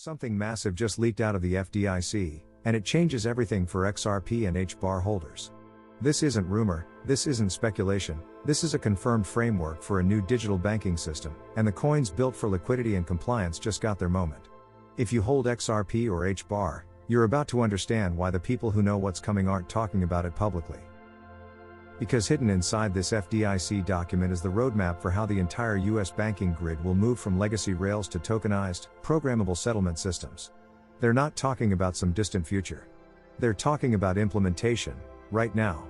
Something massive just leaked out of the FDIC, and it changes everything for XRP and HBAR holders. This isn't rumor, this isn't speculation, this is a confirmed framework for a new digital banking system, and the coins built for liquidity and compliance just got their moment. If you hold XRP or HBAR, you're about to understand why the people who know what's coming aren't talking about it publicly. Because hidden inside this FDIC document is the roadmap for how the entire US banking grid will move from legacy rails to tokenized, programmable settlement systems. They're not talking about some distant future. They're talking about implementation, right now.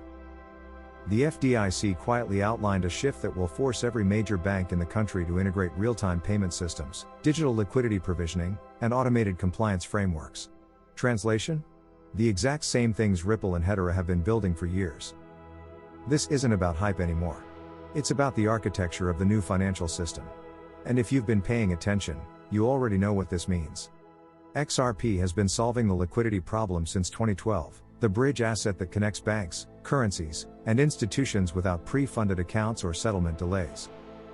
The FDIC quietly outlined a shift that will force every major bank in the country to integrate real-time payment systems, digital liquidity provisioning, and automated compliance frameworks. Translation? The exact same things Ripple and Hedera have been building for years. This isn't about hype anymore. It's about the architecture of the new financial system. And if you've been paying attention, you already know what this means. XRP has been solving the liquidity problem since 2012, the bridge asset that connects banks, currencies, and institutions without pre-funded accounts or settlement delays.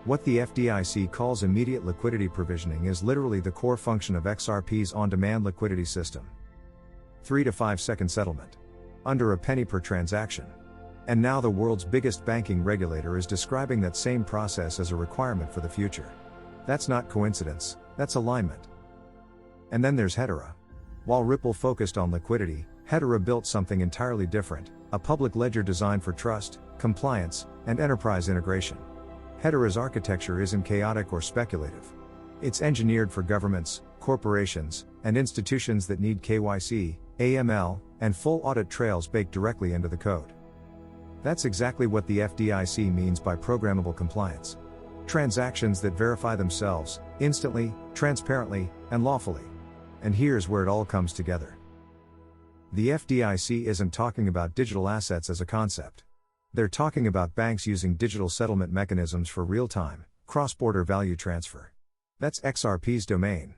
What the FDIC calls immediate liquidity provisioning is literally the core function of XRP's on-demand liquidity system. 3 to 5 second settlement. Under a penny per transaction. And now the world's biggest banking regulator is describing that same process as a requirement for the future. That's not coincidence, that's alignment. And then there's Hedera. While Ripple focused on liquidity, Hedera built something entirely different, a public ledger designed for trust, compliance, and enterprise integration. Hedera's architecture isn't chaotic or speculative. It's engineered for governments, corporations, and institutions that need KYC, AML, and full audit trails baked directly into the code. That's exactly what the FDIC means by programmable compliance. Transactions that verify themselves, instantly, transparently, and lawfully. And here's where it all comes together. The FDIC isn't talking about digital assets as a concept. They're talking about banks using digital settlement mechanisms for real-time, cross-border value transfer. That's XRP's domain.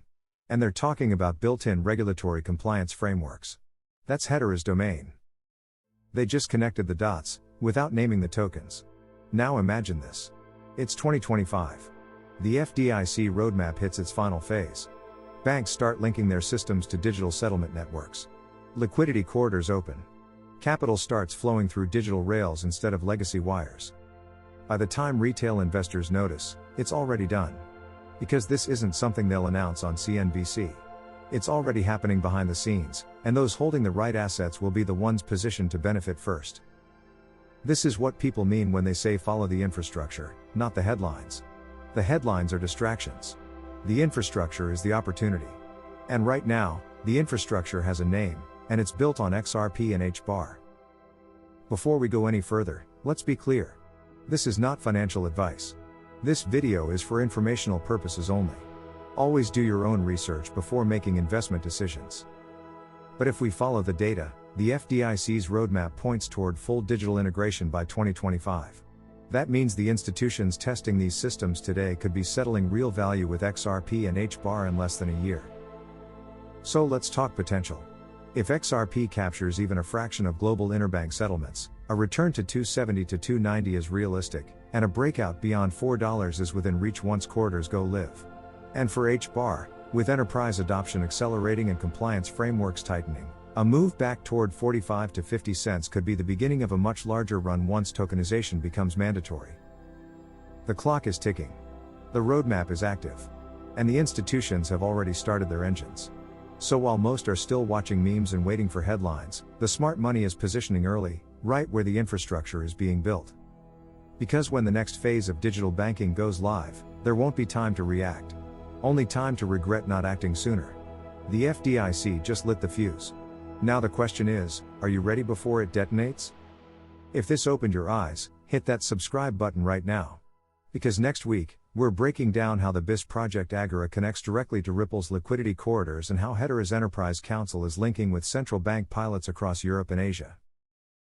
And they're talking about built-in regulatory compliance frameworks. That's Hedera's domain. They just connected the dots, without naming the tokens. Now imagine this. It's 2025. The FDIC roadmap hits its final phase. Banks start linking their systems to digital settlement networks. Liquidity corridors open. Capital starts flowing through digital rails instead of legacy wires. By the time retail investors notice, it's already done. Because this isn't something they'll announce on CNBC. It's already happening behind the scenes, and those holding the right assets will be the ones positioned to benefit first. This is what people mean when they say follow the infrastructure, not the headlines. The headlines are distractions. The infrastructure is the opportunity. And right now, the infrastructure has a name, and it's built on XRP and HBAR. Before we go any further, let's be clear. This is not financial advice. This video is for informational purposes only. Always do your own research before making investment decisions. But if we follow the data, the FDIC's roadmap points toward full digital integration by 2025. That means the institutions testing these systems today could be settling real value with XRP and HBAR in less than a year. So let's talk potential. If XRP captures even a fraction of global interbank settlements, a return to 270 to 290 is realistic, and a breakout beyond $4 is within reach once corridors go live. And for HBAR, with enterprise adoption accelerating and compliance frameworks tightening, a move back toward 45 to 50 cents could be the beginning of a much larger run once tokenization becomes mandatory. The clock is ticking. The roadmap is active. And the institutions have already started their engines. So while most are still watching memes and waiting for headlines, the smart money is positioning early, right where the infrastructure is being built. Because when the next phase of digital banking goes live, there won't be time to react. Only time to regret not acting sooner. The FDIC just lit the fuse. Now the question is, are you ready before it detonates? If this opened your eyes, hit that subscribe button right now. Because next week, we're breaking down how the BIS Project Agora connects directly to Ripple's liquidity corridors and how Hedera's Enterprise Council is linking with central bank pilots across Europe and Asia.